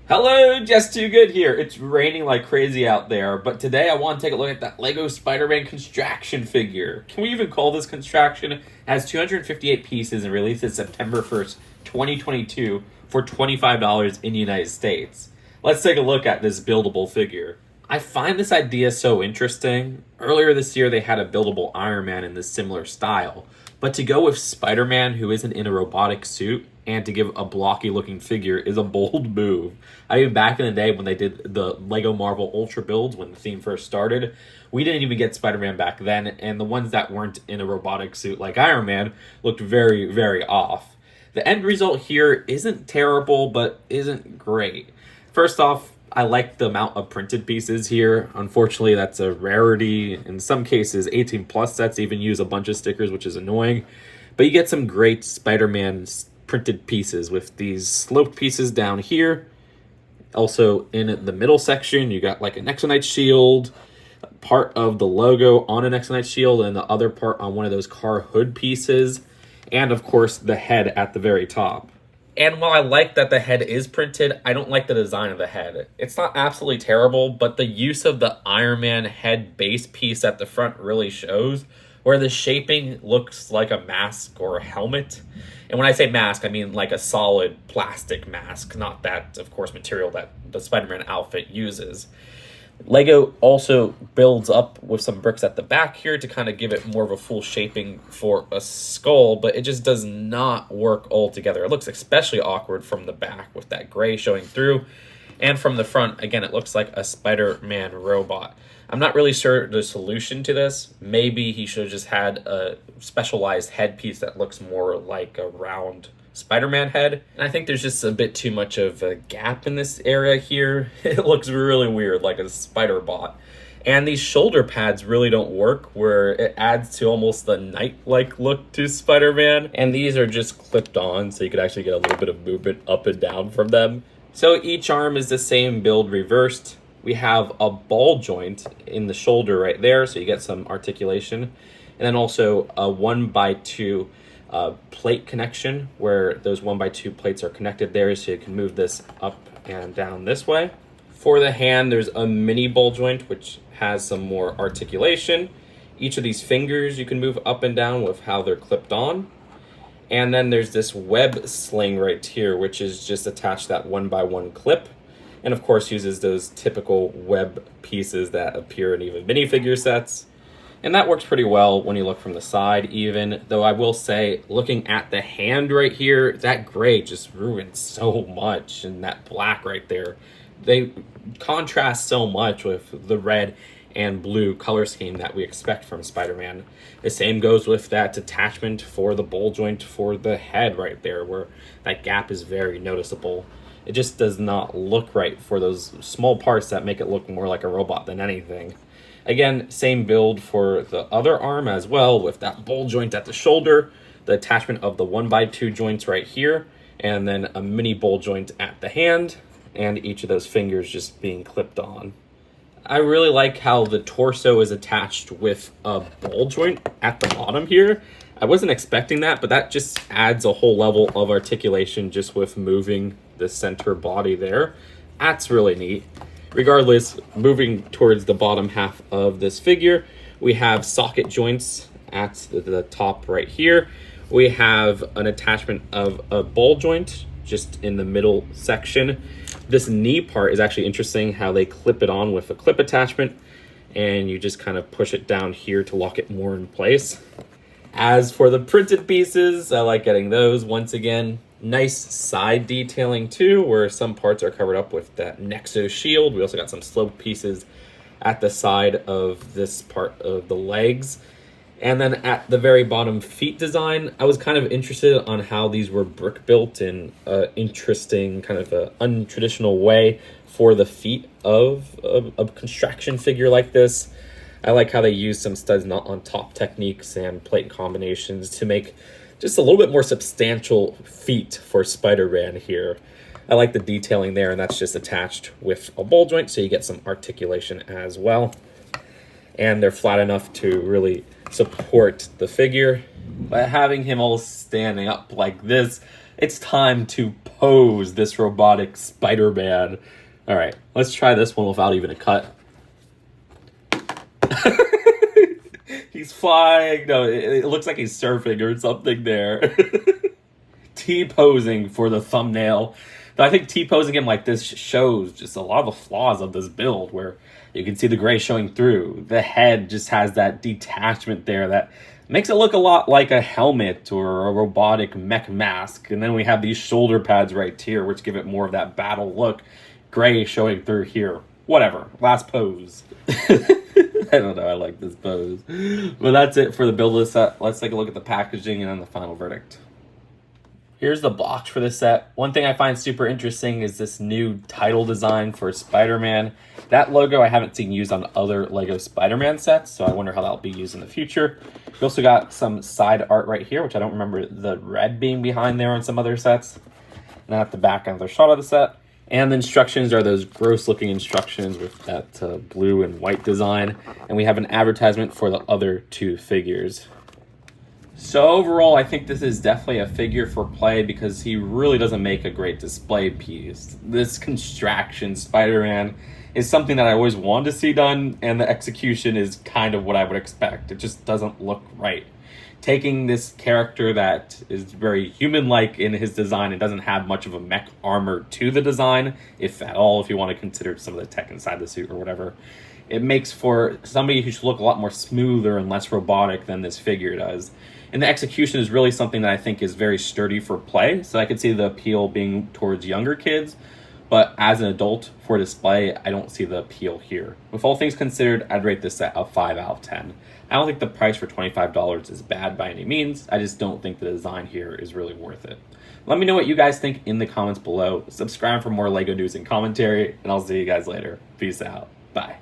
Hello, Just Too Good here. It's raining like crazy out there, but today I want to take a look at that Lego Spider-Man constraction figure. Can we even call this constraction? It has 258 pieces and releases September 1st, 2022 for $25 in the United States. Let's take a look at this buildable figure. I find this idea so interesting. Earlier this year, they had a buildable Iron Man in this similar style. But to go with Spider-Man, who isn't in a robotic suit, and to give a blocky looking figure is a bold move. I mean, back in the day when they did the Lego Marvel Ultra builds, when the theme first started, we didn't even get Spider-Man back then, and the ones that weren't in a robotic suit like Iron Man looked very, very off. The end result here isn't terrible, but isn't great. First off, I like the amount of printed pieces here. Unfortunately, that's a rarity. In some cases, 18 plus sets even use a bunch of stickers, which is annoying. But you get some great Spider-Man printed pieces with these sloped pieces down here. Also in the middle section, you got like an Exonite shield, part of the logo on an Exonite shield, and the other part on one of those car hood pieces. And of course, the head at the very top. And while I like that the head is printed, I don't like the design of the head. It's not absolutely terrible, but the use of the Iron Man head base piece at the front really shows, where the shaping looks like a mask or a helmet. And when I say mask, I mean like a solid plastic mask, not that, of course, material that the Spider-Man outfit uses. Lego also builds up with some bricks at the back here to kind of give it more of a full shaping for a skull, but it just does not work altogether. It looks especially awkward from the back with that gray showing through. And from the front, again, it looks like a Spider-Man robot. I'm not really sure the solution to this. Maybe he should have just had a specialized headpiece that looks more like a round Spider-Man head. And I think there's just a bit too much of a gap in this area here. It looks really weird, like a spider bot. And these shoulder pads really don't work, where it adds to almost the knight-like look to Spider-Man. And these are just clipped on, so you could actually get a little bit of movement up and down from them. So each arm is the same build reversed. We have a ball joint in the shoulder right there, so you get some articulation. And then also a 1x2 plate connection, where those 1x2 plates are connected there, so you can move this up and down this way. For the hand, there's a mini ball joint, which has some more articulation. Each of these fingers you can move up and down with how they're clipped on. And then there's this web sling right here, which is just attached to that 1x1 clip. And of course uses those typical web pieces that appear in even minifigure sets. And that works pretty well when you look from the side even, though I will say, looking at the hand right here, that gray just ruins so much, and that black right there. They contrast so much with the red and blue color scheme that we expect from Spider-Man. The same goes with that attachment for the ball joint for the head right there, where that gap is very noticeable. It just does not look right for those small parts that make it look more like a robot than anything. Again, same build for the other arm as well, with that ball joint at the shoulder, the attachment of the 1x2 joints right here, and then a mini ball joint at the hand, and each of those fingers just being clipped on. I really like how the torso is attached with a ball joint at the bottom here. I wasn't expecting that, but that just adds a whole level of articulation just with moving the center body there. That's really neat. Regardless, moving towards the bottom half of this figure, we have socket joints at the top right here. We have an attachment of a ball joint just in the middle section. This knee part is actually interesting, how they clip it on with a clip attachment, and you just kind of push it down here to lock it more in place. As for the printed pieces, I like getting those once again. Nice side detailing too, where some parts are covered up with that Nexo shield. We also got some sloped pieces at the side of this part of the legs. And then at the very bottom feet design, I was kind of interested on how these were brick built in an interesting kind of a untraditional way for the feet of a constraction figure like this. I like how they use some studs not on top techniques and plate combinations to make just a little bit more substantial feet for Spider-Man here. I like the detailing there, and that's just attached with a ball joint, so you get some articulation as well. And they're flat enough to really support the figure. But having him all standing up like this It's time to pose this robotic Spider-Man. All right, let's try this one without even a cut. He's flying. No, it looks like he's surfing or something there. T-posing for the thumbnail. Though I think T-posing him like this shows just a lot of the flaws of this build, where you can see the gray showing through. The head just has that detachment there that makes it look a lot like a helmet or a robotic mech mask. And then we have these shoulder pads right here, which give it more of that battle look. Gray showing through here. Whatever. Last pose. I don't know. I like this pose. But that's it for the build of the set. Let's take a look at the packaging and then the final verdict. Here's the box for this set. One thing I find super interesting is this new title design for Spider-Man. That logo I haven't seen used on other LEGO Spider-Man sets, so I wonder how that'll be used in the future. We also got some side art right here, which I don't remember the red being behind there on some other sets. And then at the back, another shot of the set. And the instructions are those gross-looking instructions with that blue and white design. And we have an advertisement for the other two figures. So overall, I think this is definitely a figure for play because he really doesn't make a great display piece. This constraction Spider-Man is something that I always wanted to see done, and the execution is kind of what I would expect. It just doesn't look right. Taking this character that is very human-like in his design and doesn't have much of a mech armor to the design, if at all, if you want to consider some of the tech inside the suit or whatever, it makes for somebody who should look a lot more smoother and less robotic than this figure does. And the execution is really something that I think is very sturdy for play, so I could see the appeal being towards younger kids, but as an adult for display, I don't see the appeal here. With all things considered, I'd rate this set a 5 out of 10. I don't think the price for $25 is bad by any means, I just don't think the design here is really worth it. Let me know what you guys think in the comments below. Subscribe for more LEGO news and commentary, and I'll see you guys later. Peace out. Bye.